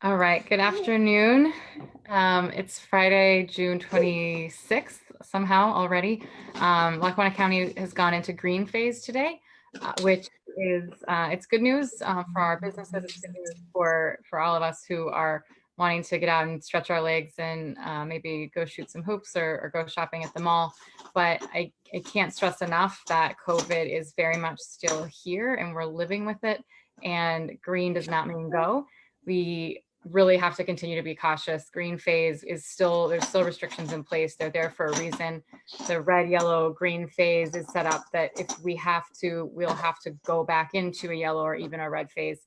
All right, good afternoon. It's Friday, June 26th, somehow already. Lackawanna County has gone into green phase today, which is it's good news for our businesses. It's good news for all of us who are wanting to get out and stretch our legs and maybe go shoot some hoops or go shopping at the mall. But I can't stress enough that COVID is very much still here and we're living with it. And green does not mean go. We really have to continue to be cautious. Green phase is still, there's still restrictions in place. They're there for a reason. The red, yellow, green phase is set up that if we have to, we'll have to go back into a yellow or even a red phase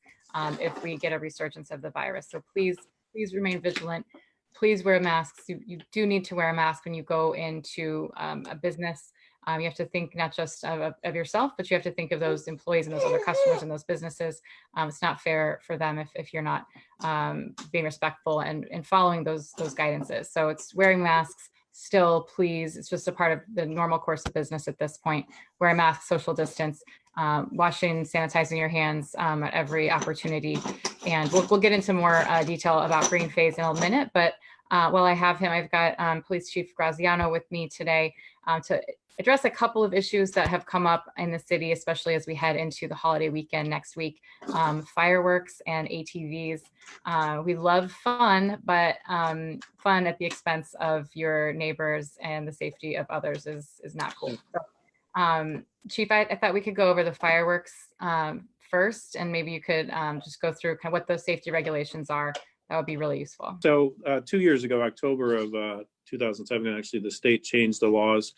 if we get a resurgence of the virus. So please remain vigilant. Please wear masks. You do need to wear a mask when you go into a business. You have to think not just of yourself, but you have to think of those employees and those other customers and those businesses. It's not fair for them if you're not being respectful and following those guidances. So it's wearing masks still, please. It's just a part of the normal course of business at this point. Wear a mask, social distance, washing, sanitizing your hands at every opportunity. And we'll get into more detail about green phase in a minute, but while I have him, I've got Police Chief Graziano with me today to address a couple of issues that have come up in the city, especially as we head into the holiday weekend next week. Fireworks and ATVs. We love fun, but fun at the expense of your neighbors and the safety of others is not cool. So, Chief, I thought we could go over the fireworks first, and maybe you could just go through kind of what those safety regulations are. That would be really useful. So 2 years ago, October of 2007, actually, the state changed the laws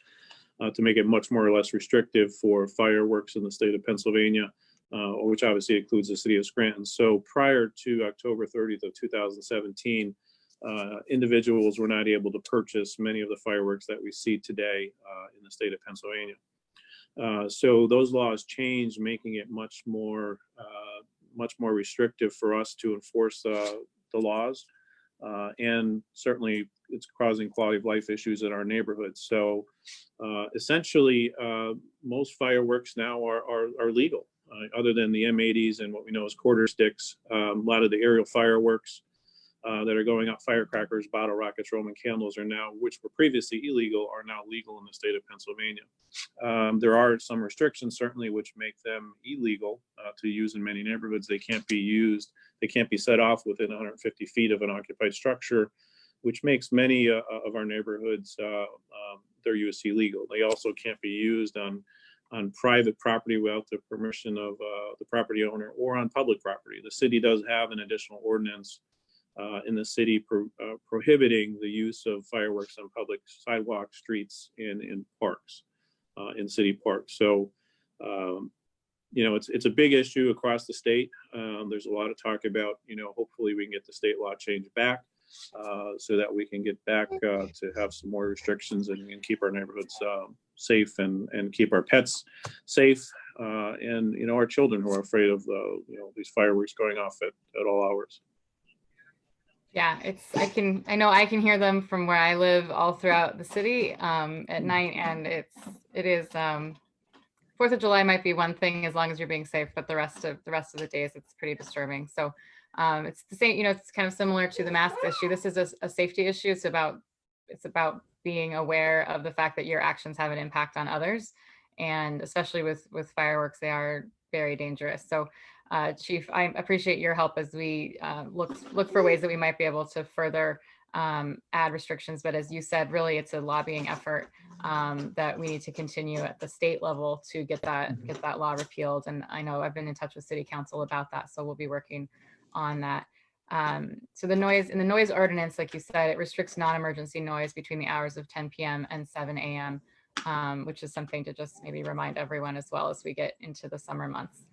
to make it much more or less restrictive for fireworks in the state of Pennsylvania, which obviously includes the city of Scranton. So prior to October 30th of 2017, individuals were not able to purchase many of the fireworks that we see today in the state of Pennsylvania. So those laws changed, making it much more restrictive for us to enforce the laws. And certainly it's causing quality of life issues in our neighborhoods. So essentially, most fireworks now are legal, other than the M80s and what we know as quarter sticks. A lot of the aerial fireworks that are going out, firecrackers, bottle rockets, Roman candles, are now, which were previously illegal, are now legal in the state of Pennsylvania. There are some restrictions, certainly, which make them illegal to use in many neighborhoods. They can't be used. They can't be set off within 150 feet of an occupied structure, which makes many of our neighborhoods, their use illegal. They also can't be used on private property without the permission of the property owner, or on public property. The city does have an additional ordinance in the city prohibiting the use of fireworks on public sidewalks, streets, and in parks, in city parks. So, it's a big issue across the state. There's a lot of talk about, hopefully we can get the state law change back so that we can get back to have some more restrictions and keep our neighborhoods safe and keep our pets safe. And, our children who are afraid of, these fireworks going off at all hours. Yeah, I know I can hear them from where I live all throughout the city at night, and it is 4th of July might be one thing as long as you're being safe, but the rest of the days it's pretty disturbing. So it's the same, it's kind of similar to the mask issue. This is a safety issue. It's about being aware of the fact that your actions have an impact on others, and especially with fireworks, they are very dangerous. So Chief, I appreciate your help as we look for ways that we might be able to further add restrictions. But as you said, really, it's a lobbying effort that we need to continue at the state level to get that law repealed. And I know I've been in touch with City Council about that, so we'll be working on that. So the noise ordinance, like you said, it restricts non-emergency noise between the hours of 10 p.m. and 7 a.m., which is something to just maybe remind everyone as well as we get into the summer months.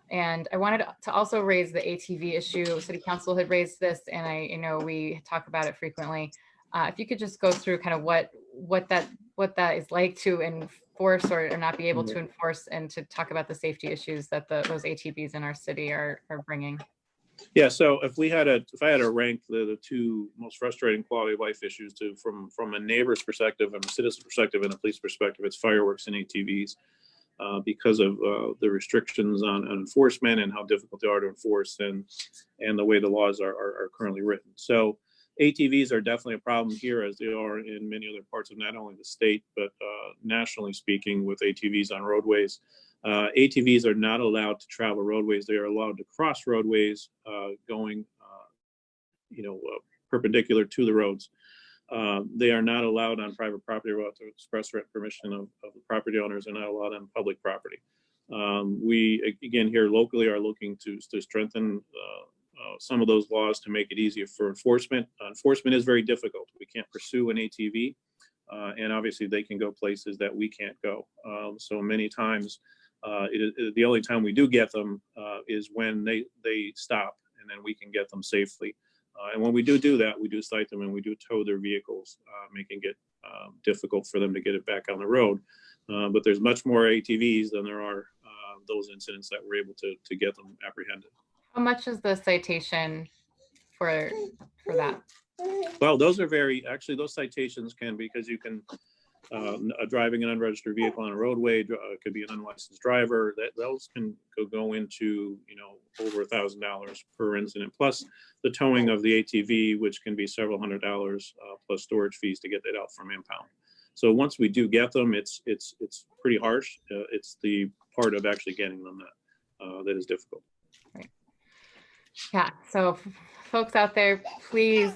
And I wanted to also raise the ATV issue. City Council had raised this, and I know we talk about it frequently. If you could just go through kind of what that is like to enforce or not be able to enforce, and to talk about the safety issues that those ATVs in our city are bringing. Yeah, so if I had to rank the two most frustrating quality of life issues from a neighbor's perspective and a citizen's perspective and a police perspective, it's fireworks and ATVs. because of the restrictions on enforcement and how difficult they are to enforce, and the way the laws are currently written. So ATVs are definitely a problem here, as they are in many other parts of not only the state, but nationally speaking, with ATVs on roadways. ATVs are not allowed to travel roadways. They are allowed to cross roadways going, perpendicular to the roads. They are not allowed on private property without the express written permission of the property owners, and not allowed on public property. We, again, here locally are looking to strengthen some of those laws to make it easier for enforcement. Enforcement is very difficult. We can't pursue an ATV, and obviously they can go places that we can't go. So many times, the only time we do get them is when they stop, and then we can get them safely. And when we do that, we do cite them and we do tow their vehicles, making it difficult for them to get it back on the road. But there's much more ATVs than there are those incidents that we're able to get them apprehended. How much is the citation for that? Well, those are those citations can, because you can, driving an unregistered vehicle on a roadway, could be an unlicensed driver, those can go into, over $1,000 per incident, plus the towing of the ATV, which can be several $100s, plus storage fees to get that out from impound. So once we do get them, it's pretty harsh. It's the part of actually getting them that is difficult. Right. Yeah. So folks out there, please,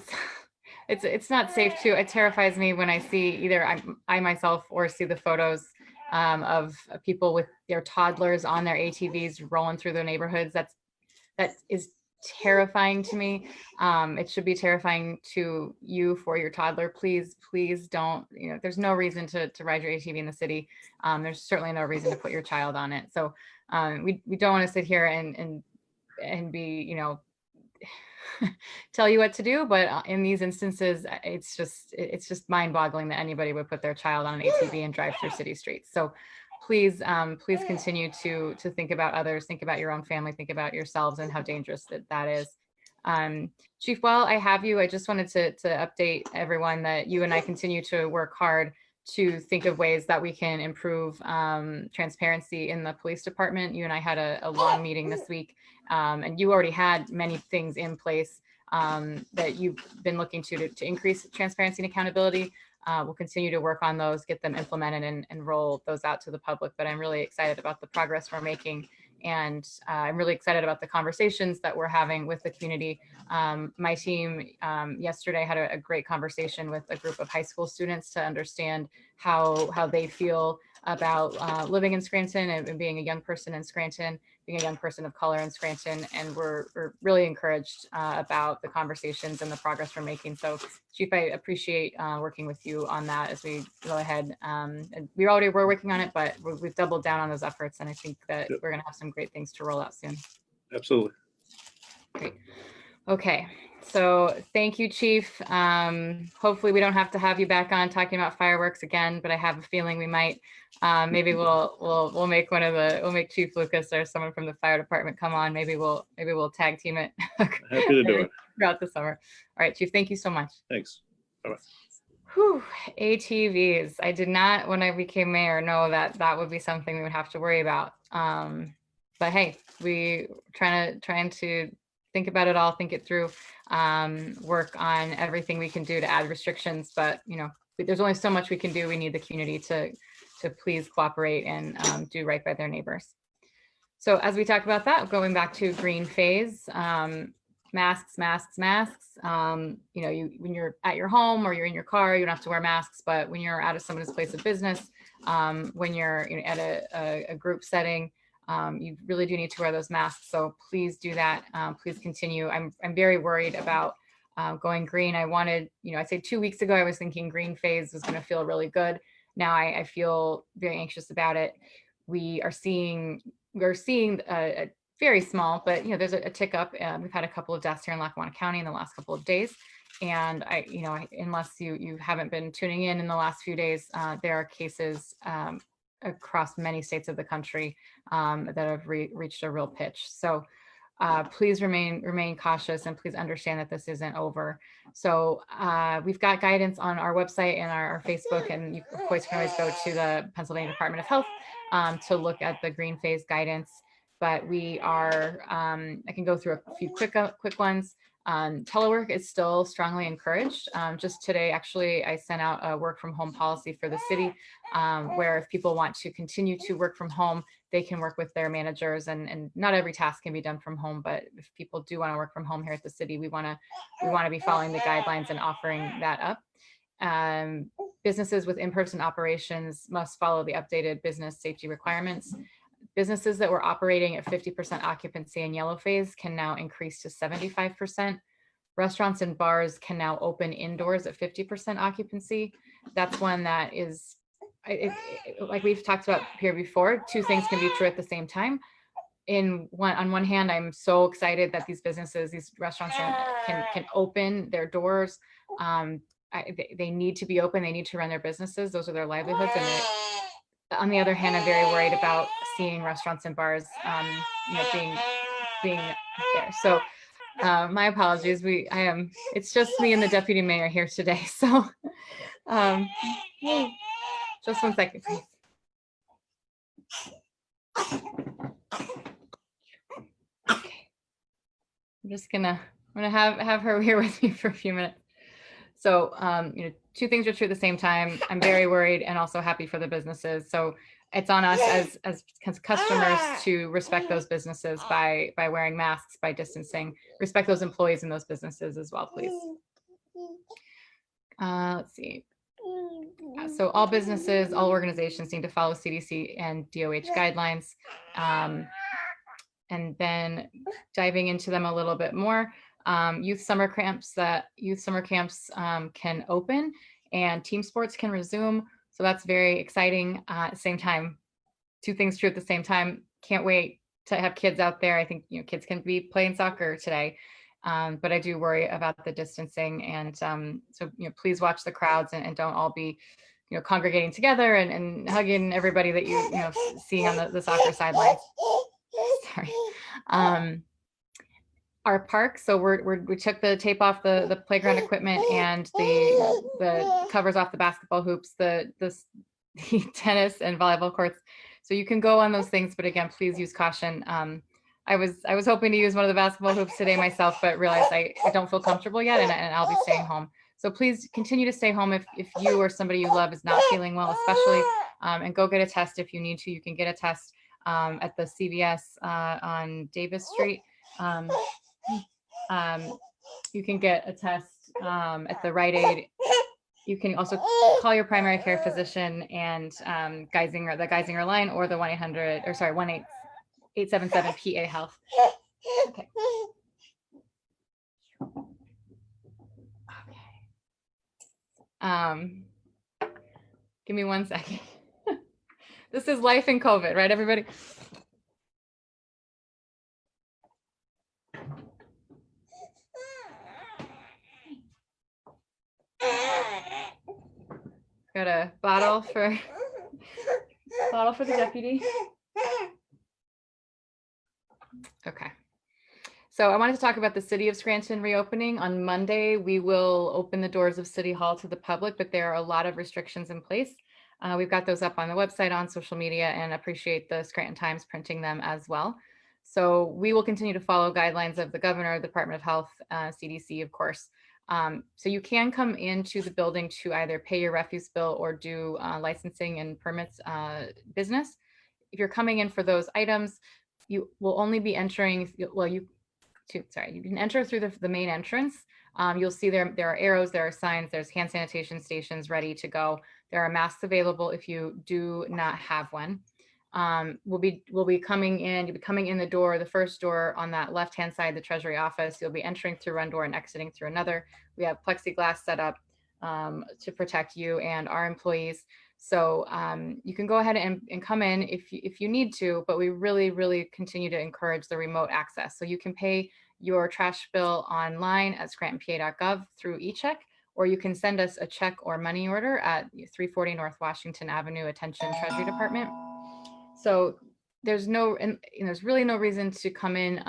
it's not safe too. It terrifies me when I see either I myself or see the photos of people with their toddlers on their ATVs rolling through their neighborhoods. That is terrifying to me. It should be terrifying to you for your toddler. Please don't, there's no reason to ride your ATV in the city. There's certainly no reason to put your child on it. So we don't want to sit here and be, tell you what to do, but in these instances, it's just mind-boggling that anybody would put their child on an ATV and drive through city streets. So please continue to think about others, think about your own family, think about yourselves and how dangerous that is. Chief, while I have you, I just wanted to update everyone that you and I continue to work hard to think of ways that we can improve transparency in the police department. You and I had a long meeting this week, and you already had many things in place that you've been looking to increase transparency and accountability. We'll continue to work on those, get them implemented and roll those out to the public. But I'm really excited about the progress we're making. And I'm really excited about the conversations that we're having with the community. My team yesterday had a great conversation with a group of high school students to understand how they feel about living in Scranton and being a young person in Scranton, being a young person of color in Scranton. And we're really encouraged about the conversations and the progress we're making. So Chief, I appreciate working with you on that as we go ahead. And we already were working on it, but we've doubled down on those efforts. And I think that we're going to have some great things to roll out soon. Absolutely. Great. Okay. So thank you, Chief. Hopefully we don't have to have you back on talking about fireworks again, but I have a feeling we might. Maybe we'll make we'll make Chief Lucas or someone from the fire department come on. Maybe we'll tag team it. Happy to do it throughout the summer. All right, Chief, thank you so much. Thanks. Bye-bye. Whew, ATVs. I did not, when I became mayor, know that would be something we would have to worry about. But hey, we trying to think about it all, think it through, work on everything we can do to add restrictions. But there's only so much we can do. We need the community to please cooperate and do right by their neighbors. So as we talk about that, going back to green phase, masks. When you're at your home or you're in your car, you don't have to wear masks. But when you're out of someone's place of business, when you're at a group setting, you really do need to wear those masks. So please do that. Please continue. I'm very worried about going green. I'd say 2 weeks ago, I was thinking green phase was going to feel really good. Now I feel very anxious about it. We're seeing a very small, but there's a tick up. We've had a couple of deaths here in Lackawanna County in the last couple of days. And unless you haven't been tuning in the last few days, there are cases across many states of the country that have reached a real pitch. So please remain cautious, and please understand that this isn't over. So we've got guidance on our website and our Facebook, and you of course can always go to the Pennsylvania Department of Health to look at the green phase guidance. But we are, I can go through a few quick ones. Telework is still strongly encouraged. Just today, actually, I sent out a work from home policy for the city, where if people want to continue to work from home, they can work with their managers, and not every task can be done from home. But if people do want to work from home here at the city, we want to be following the guidelines and offering that up. Businesses with in-person operations must follow the updated business safety requirements. Businesses that were operating at 50% occupancy in yellow phase can now increase to 75%. Restaurants and bars can now open indoors at 50% occupancy. That's one that is, like we've talked about here before, two things can be true at the same time. On one hand, I'm so excited that these businesses, these restaurants can open their doors. They need to be open. They need to run their businesses. Those are their livelihoods. And on the other hand, I'm very worried about seeing restaurants and bars, being there. So my apologies. It's just me and the deputy mayor here today. So just one second, please. Okay. I'm gonna have her here with me for a few minutes. So, two things are true at the same time. I'm very worried and also happy for the businesses. So it's on us as customers to respect those businesses by wearing masks, by distancing, respect those employees in those businesses as well, please. Let's see. So all businesses, all organizations need to follow CDC and DOH guidelines. And then diving into them a little bit more, youth summer camps can open, and team sports can resume. So that's very exciting. At the same time, two things true at the same time. Can't wait to have kids out there. I think kids can be playing soccer today, but I do worry about the distancing. And so please watch the crowds and don't all be congregating together and hugging everybody that you seeing on the soccer sidelines. Sorry. Our park, so we took the tape off the playground equipment and the covers off the basketball hoops, the tennis and volleyball courts. So you can go on those things, but again, please use caution. I was hoping to use one of the basketball hoops today myself, but realized I don't feel comfortable yet, and I'll be staying home. So please continue to stay home if you or somebody you love is not feeling well, especially, and go get a test if you need to. You can get a test at the CVS on Davis Street. You can get a test at the Rite Aid. You can also call your primary care physician and the Geisinger line, or the 1-877 PA Health. Okay. Give me 1 second. This is life in COVID, right, everybody? Got a bottle for the deputy. Okay. So I wanted to talk about the City of Scranton reopening. On Monday, we will open the doors of City Hall to the public, but there are a lot of restrictions in place. We've got those up on the website, on social media, and appreciate the Scranton Times printing them as well. So we will continue to follow guidelines of the governor, the Department of Health, CDC, of course. So you can come into the building to either pay your refuse bill or do licensing and permits business. If you're coming in for those items, you will only be entering, you can enter through the main entrance. You'll see there are arrows, there are signs, there's hand sanitation stations ready to go. There are masks available if you do not have one. We'll be coming in, you'll be coming in the door, the first door on that left-hand side, the Treasury office. You'll be entering through one door and exiting through another. We have plexiglass set up to protect you and our employees. So you can go ahead and come in if you need to, but we really continue to encourage the remote access. So you can pay your trash bill online at scrantonpa.gov through eCheck, or you can send us a check or money order at 340 North Washington Avenue, attention Treasury Department. So there's no, and there's really no reason to come in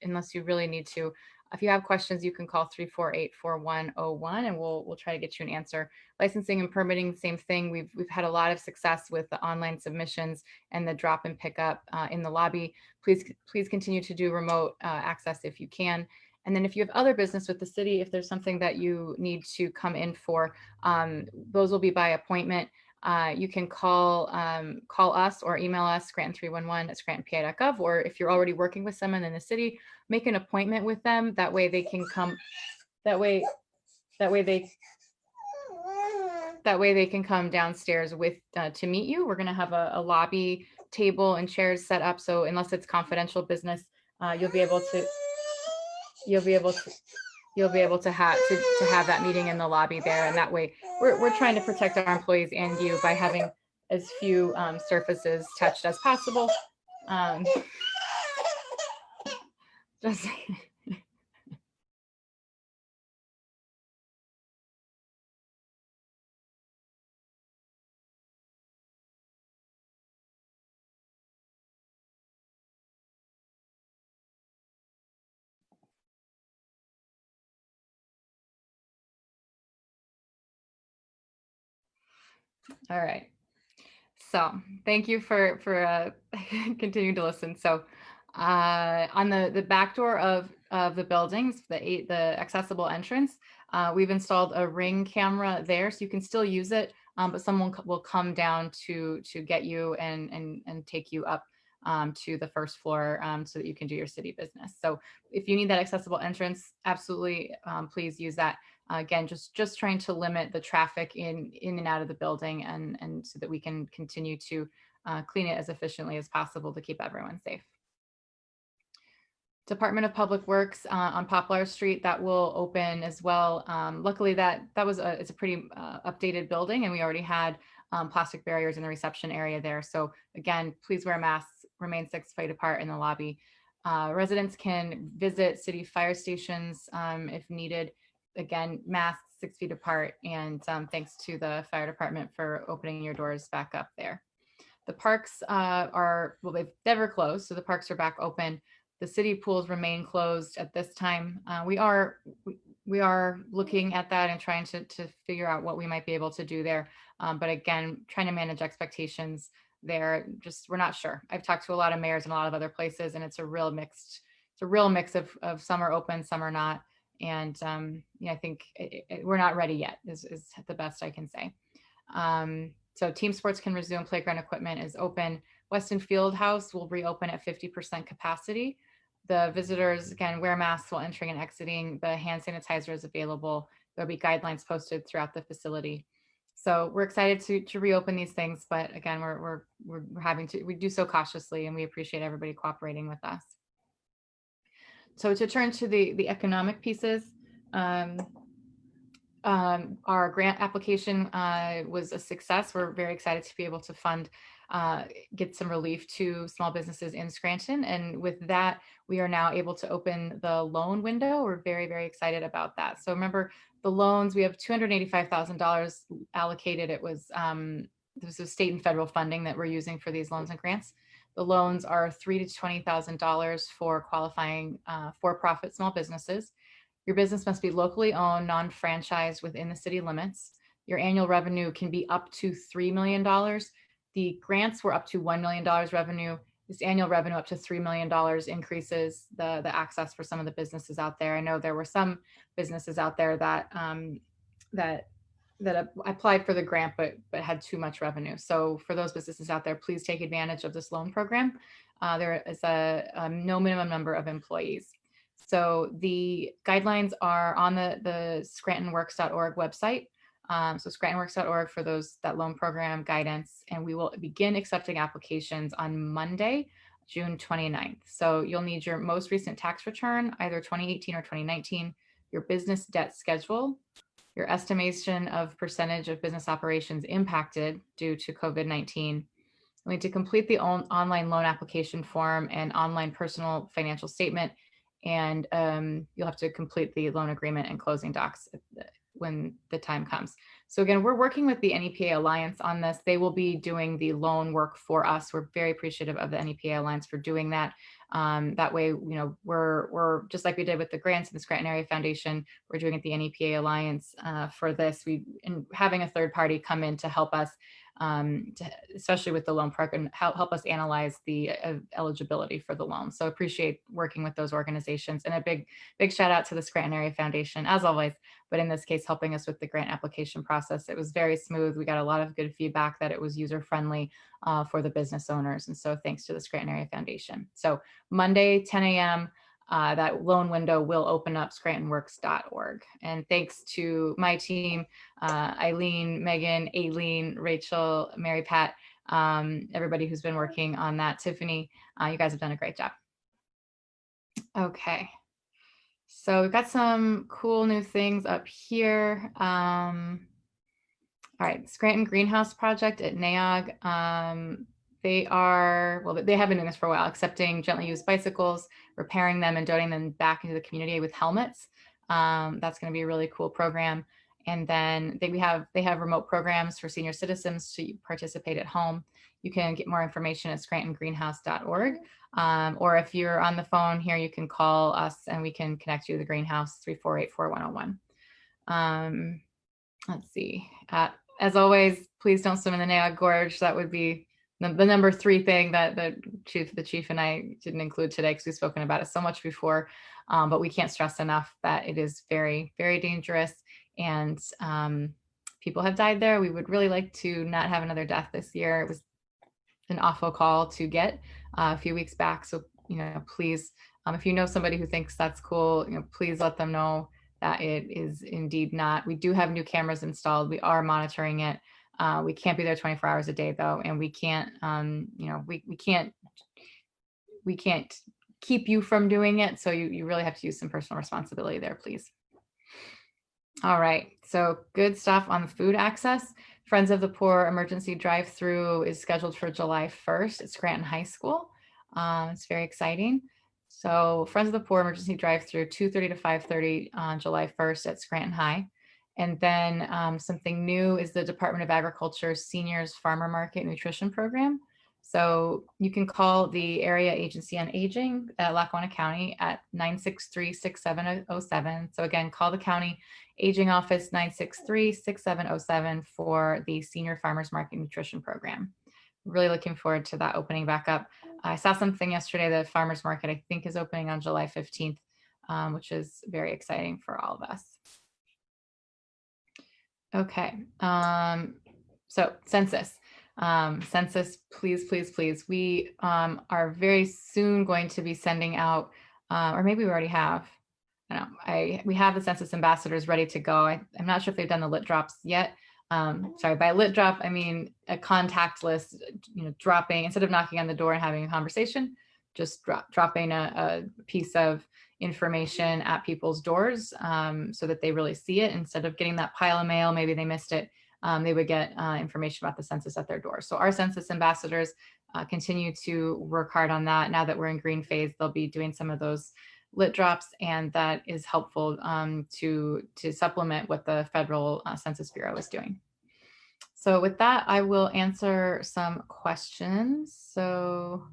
unless you really need to. If you have questions, you can call 348-4101 and we'll try to get you an answer. Licensing and permitting, same thing. We've had a lot of success with the online submissions and the drop and pick up in the lobby. Please continue to do remote access if you can. And then if you have other business with the city, if there's something that you need to come in for, those will be by appointment. You can call us or email us, scranton311@scrantonpa.gov, or if you're already working with someone in the city, make an appointment with them. That way they can come, that way they can come downstairs to meet you. We're gonna have a lobby table and chairs set up. So unless it's confidential business, you'll be able to have that meeting in the lobby there. And that way we're trying to protect our employees and you by having as few surfaces touched as possible. Just all right. So thank you for continuing to listen. So on the back door of the buildings, the accessible entrance, we've installed a ring camera there, so you can still use it, but someone will come down to get you and take you up to the first floor so that you can do your city business. So if you need that accessible entrance, absolutely, please use that. Again, just trying to limit the traffic in and out of the building and so that we can continue to clean it as efficiently as possible to keep everyone safe. Department of Public Works on Poplar Street, that will open as well. Luckily it's a pretty updated building, and we already had plastic barriers in the reception area there. So again, please wear masks, remain 6 feet apart in the lobby. Residents can visit city fire stations if needed. Again, masks 6 feet apart, and thanks to the fire department for opening your doors back up there. The parks they've never closed, so the parks are back open. The city pools remain closed at this time. We are looking at that and trying to figure out what we might be able to do there. But again, trying to manage expectations there. We're not sure. I've talked to a lot of mayors in a lot of other places, and it's a real mix of some are open, some are not. And I think we're not ready yet is the best I can say. So team sports can resume. Playground equipment is open. Weston Fieldhouse will reopen at 50% capacity. The visitors, again, wear masks while entering and exiting. The hand sanitizer is available. There'll be guidelines posted throughout the facility. So we're excited to reopen these things, but again, we do so cautiously, and we appreciate everybody cooperating with us. So to turn to the economic pieces, our grant application was a success. We're very excited to be able to get some relief to small businesses in Scranton. And with that, we are now able to open the loan window. We're very, very excited about that. So remember the loans, we have $285,000 allocated. This is state and federal funding that we're using for these loans and grants. The loans are $3,000 to $20,000 for qualifying for-profit small businesses. Your business must be locally owned, non-franchised within the city limits. Your annual revenue can be up to $3 million. The grants were up to $1 million revenue. This annual revenue up to $3 million increases the access for some of the businesses out there. I know there were some businesses out there that applied for the grant but had too much revenue. So for those businesses out there, please take advantage of this loan program. There is a no minimum number of employees. So the guidelines are on the scrantonworks.org website. So scrantonworks.org for that loan program guidance, and we will begin accepting applications on Monday, June 29th. So you'll need your most recent tax return, either 2018 or 2019, your business debt schedule, your estimation of percentage of business operations impacted due to COVID-19. You'll need to complete the online loan application form and online personal financial statement, and you'll have to complete the loan agreement and closing docs when the time comes. So again, we're working with the NEPA Alliance on this. They will be doing the loan work for us. We're very appreciative of the NEPA Alliance for doing that. That way, we're just like we did with the grants and the Scranton Area Foundation, we're doing it the NEPA Alliance for this. And having a third party come in to help us, especially with the loan program, help us analyze the eligibility for the loan. So appreciate working with those organizations, and a big shout out to the Scranton Area Foundation as always, but in this case, helping us with the grant application process. It was very smooth. We got a lot of good feedback that it was user friendly for the business owners. And so thanks to the Scranton Area Foundation. So Monday, 10 a.m., that loan window will open up scrantonworks.org. And thanks to my team, Eileen, Megan, Aileen, Rachel, Mary Pat, everybody who's been working on that. Tiffany, you guys have done a great job. Okay. So we've got some cool new things up here. All right, Scranton Greenhouse Project at NAOG. They have been doing this for a while, accepting gently used bicycles, repairing them, and donating them back into the community with helmets. That's going to be a really cool program. And then they have remote programs for senior citizens to participate at home. You can get more information at scrantongreenhouse.org. Or if you're on the phone here, you can call us and we can connect you to the greenhouse, 348-4101. Let's see. As always, please don't swim in the Naog Gorge. That would be the number 3 thing that the chief and I didn't include today because we've spoken about it so much before. But we can't stress enough that it is very, very dangerous, and people have died there. We would really like to not have another death this year. It was an awful call to get a few weeks back. So, please, if you know somebody who thinks that's cool, please let them know that it is indeed not. We do have new cameras installed. We are monitoring it. We can't be there 24 hours a day though. And we can't, we can't keep you from doing it. So you really have to use some personal responsibility there, please. All right, so good stuff on the food access. Friends of the Poor emergency drive-through is scheduled for July 1st at Scranton High School. It's very exciting. So Friends of the Poor emergency drive-through 2:30 to 5:30 on July 1st at Scranton High. And then something new is the Department of Agriculture Seniors Farmer Market Nutrition Program. So you can call the Area Agency on Aging at Lackawanna County at 963-6707. So again, call the county aging office 963-6707 for the Senior Farmers Market Nutrition Program. Really looking forward to that opening back up. I saw something yesterday that Farmers Market, I think, is opening on July 15th, which is very exciting for all of us. Okay, so census. Census, please, please, please. We are very soon going to be sending out, or maybe we already have, we have the census ambassadors ready to go. I'm not sure if they've done the lit drops yet. Sorry, by lit drop, I mean a contact list, dropping, instead of knocking on the door and having a conversation, just dropping a piece of information at people's doors so that they really see it. Instead of getting that pile of mail, maybe they missed it, they would get information about the census at their door. So our census ambassadors continue to work hard on that. Now that we're in green phase, they'll be doing some of those lit drops, and that is helpful to supplement what the Federal Census Bureau is doing. So with that, I will answer some questions. So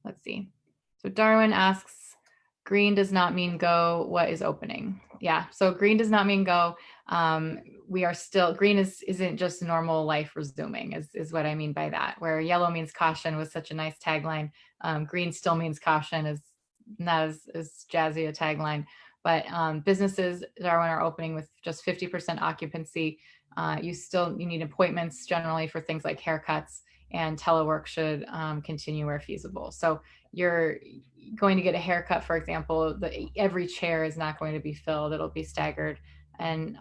let's see. So Darwin asks, green does not mean go, what is opening? Yeah, so green does not mean go. We are still, green isn't just normal life resuming is what I mean by that. Where yellow means caution was such a nice tagline. Green still means caution, is not as jazzy a tagline, but businesses, Darwin, are opening with just 50% occupancy. You need appointments generally for things like haircuts, and telework should continue where feasible. So you're going to get a haircut, for example, every chair is not going to be filled. It'll be staggered. And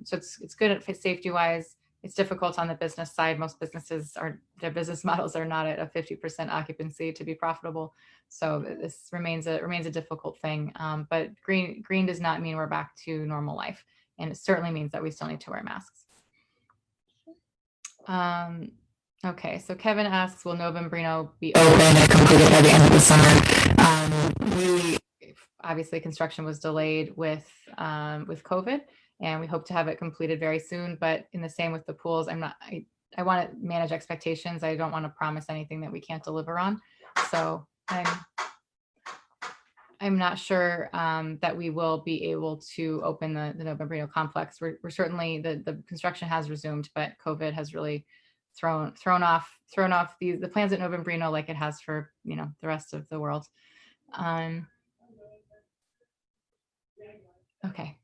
so it's good at safety wise. It's difficult on the business side. Most businesses their business models are not at a 50% occupancy to be profitable. So this remains a difficult thing. But green does not mean we're back to normal life. And it certainly means that we still need to wear masks. Okay, so Kevin asks, will Novembrino be open and completed by the end of the summer? Obviously construction was delayed with COVID, and we hope to have it completed very soon. But in the same with the pools, I want to manage expectations. I don't want to promise anything that we can't deliver on. So I'm not sure that we will be able to open the Novembrino complex. We're certainly, the construction has resumed, but COVID has really thrown off the plans at Novembrino like it has for the rest of the world. Okay.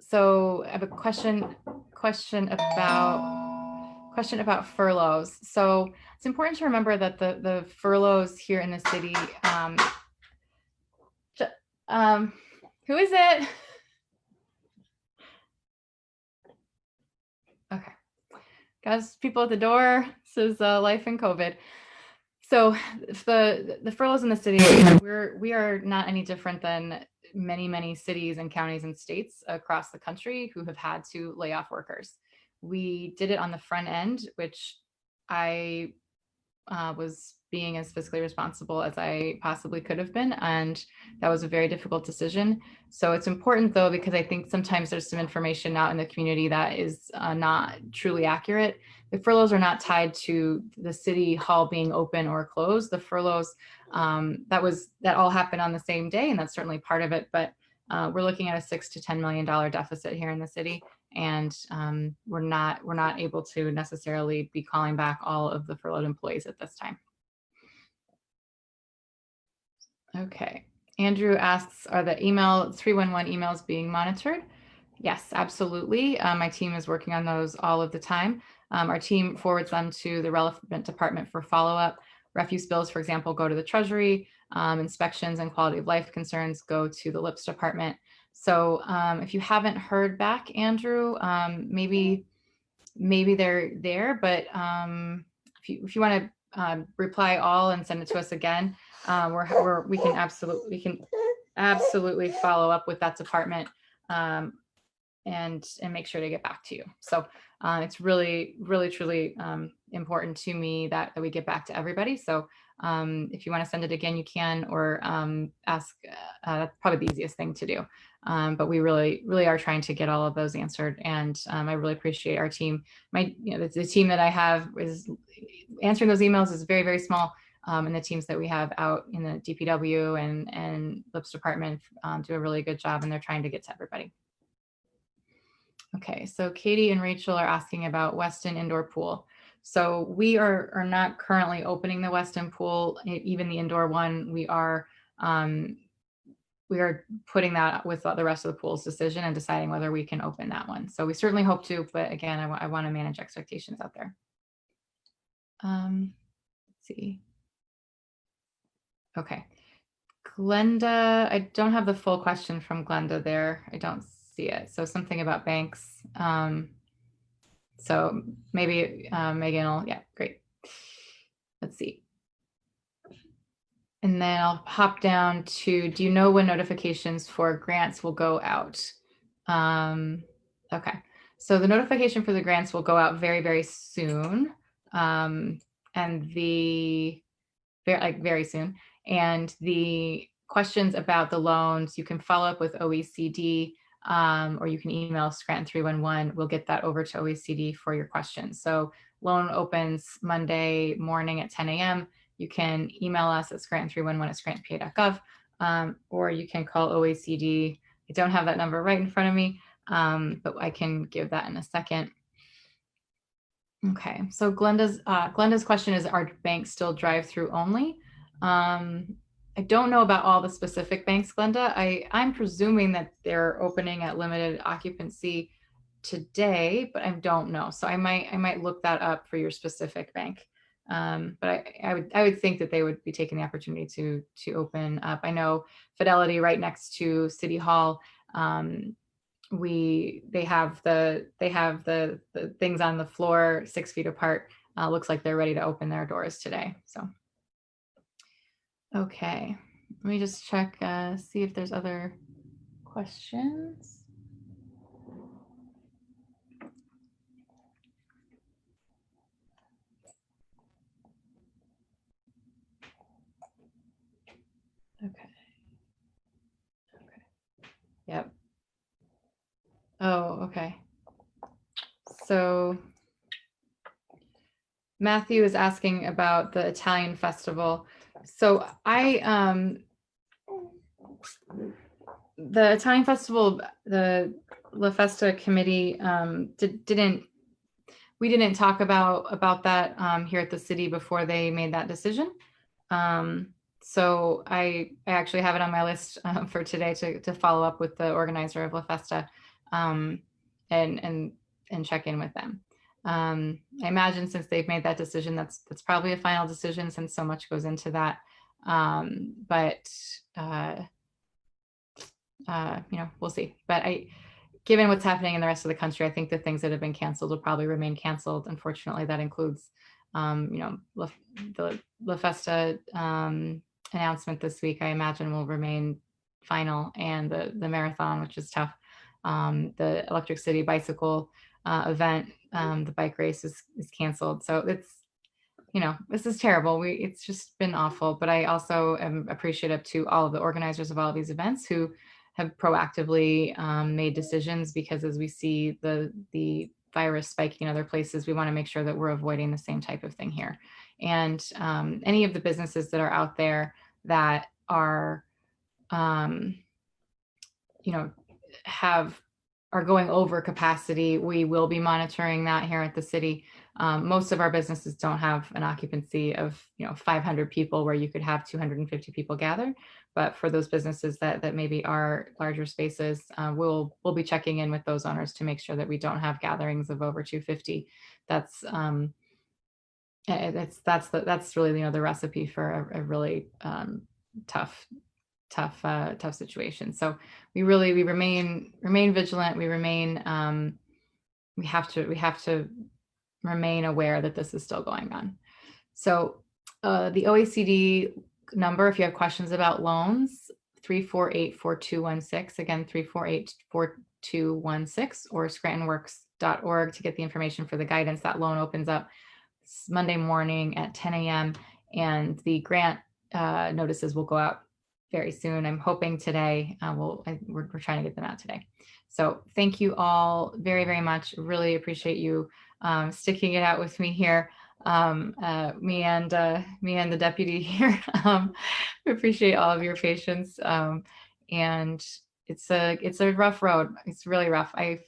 So I have a question about furloughs. So it's important to remember that the furloughs here in the city, who is it? Okay, guys, people at the door. This is life in COVID. So the furloughs in the city, we are not any different than many cities and counties and states across the country who have had to lay off workers. We did it on the front end, which I was being as fiscally responsible as I possibly could have been. And that was a very difficult decision. So it's important though, because I think sometimes there's some information out in the community that is not truly accurate. The furloughs are not tied to the city hall being open or closed. The furloughs, that all happened on the same day, and that's certainly part of it. But we're looking at a $6 to $10 million deficit here in the city, and we're not able to necessarily be calling back all of the furloughed employees at this time. Okay, Andrew asks, are the 311 emails being monitored? Yes, absolutely. My team is working on those all of the time. Our team forwards them to the relevant department for follow-up. Refuse bills, for example, go to the Treasury. Inspections and quality of life concerns go to the LIPS department. So if you haven't heard back, Andrew, maybe they're there, but if you want to reply all and send it to us again, we can absolutely follow up with that department and make sure to get back to you. So it's really truly important to me that we get back to everybody. So if you want to send it again, you can, or ask. That's probably the easiest thing to do. But we really are trying to get all of those answered, and I really appreciate our team. The team that I have is answering those emails is very small, and the teams that we have out in the DPW and LIPS department do a really good job, and they're trying to get to everybody. Okay, so Katie and Rachel are asking about Weston indoor pool. So we are not currently opening the Weston pool, even the indoor one. We are putting that with the rest of the pool's decision and deciding whether we can open that one. So we certainly hope to, but again, I want to manage expectations out there. Let's see. Okay, Glenda, I don't have the full question from Glenda there. I don't see it. So something about banks. So maybe Megan will, yeah, great. Let's see. And then I'll hop down to, do you know when notifications for grants will go out? Okay, so the notification for the grants will go out very soon. And very soon. And the questions about the loans, you can follow up with OECD, or you can email Scranton 311. We'll get that over to OECD for your questions. So loan opens Monday morning at 10 a.m. You can email us at scranton311@scrantonpa.gov, or you can call OECD. I don't have that number right in front of me, but I can give that in a second. Okay, so Glenda's question is, are banks still drive-through only? I don't know about all the specific banks, Glenda. I'm presuming that they're opening at limited occupancy today, but I don't know. So I might look that up for your specific bank. But I would think that they would be taking the opportunity to open up. I know Fidelity right next to City Hall. They have the things on the floor 6 feet apart. Looks like they're ready to open their doors today. So, okay, let me just check, see if there's other questions. Okay. Yep. okay. So Matthew is asking about the Italian festival. So the Italian festival, the La Festa committee we didn't talk about that here at the city before they made that decision. So I actually have it on my list for today to follow up with the organizer of La Festa and check in with them. I imagine since they've made that decision, that's probably a final decision since so much goes into that. But we'll see. But given what's happening in the rest of the country, I think the things that have been canceled will probably remain canceled. Unfortunately, that includes, the La Festa announcement this week, I imagine will remain final, and the marathon, which is tough. The Electric City bicycle event, the bike race is canceled. So it's, this is terrible. It's just been awful. But I also am appreciative to all of the organizers of all of these events who have proactively made decisions, because as we see the virus spiking in other places, we want to make sure that we're avoiding the same type of thing here. And any of the businesses that are out there that are, are going over capacity, we will be monitoring that here at the city. Most of our businesses don't have an occupancy of 500 people where you could have 250 people gather. But for those businesses that maybe are larger spaces, we'll be checking in with those owners to make sure that we don't have gatherings of over 250. That's really the recipe for a really tough situation. So we remain vigilant. We have to remain aware that this is still going on. So the OECD number, if you have questions about loans, 348-4216, again 348-4216, or scrantonworks.org to get the information for the guidance. That loan opens up Monday morning at 10 a.m. and the grant notices will go out very soon. I'm hoping today. We're trying to get them out today. So thank you all very, very much. Really appreciate you sticking it out with me here. Me and the deputy here. We appreciate all of your patience. And it's a rough road. It's really rough. I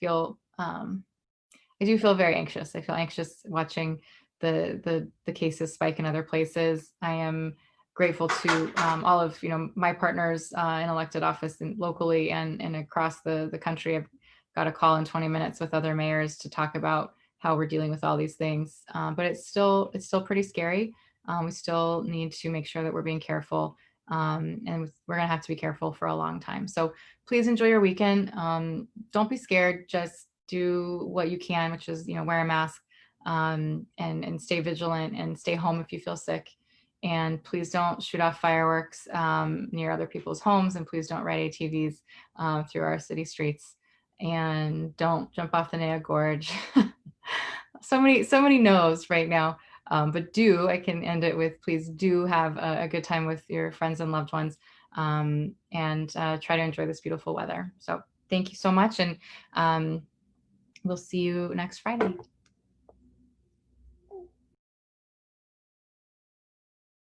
do feel very anxious. I feel anxious watching the cases spike in other places. I am grateful to all of my partners in elected office and locally and across the country. I've got a call in 20 minutes with other mayors to talk about how we're dealing with all these things. But it's still pretty scary. We still need to make sure that we're being careful, and we're gonna have to be careful for a long time. So please enjoy your weekend. Don't be scared. Just do what you can, which is wear a mask and stay vigilant and stay home if you feel sick. And please don't shoot off fireworks near other people's homes, and please don't ride ATVs through our city streets, and don't jump off the Naya Gorge. So many no's right now, but I can end it with, please do have a good time with your friends and loved ones, and try to enjoy this beautiful weather. So thank you so much, and we'll see you next Friday.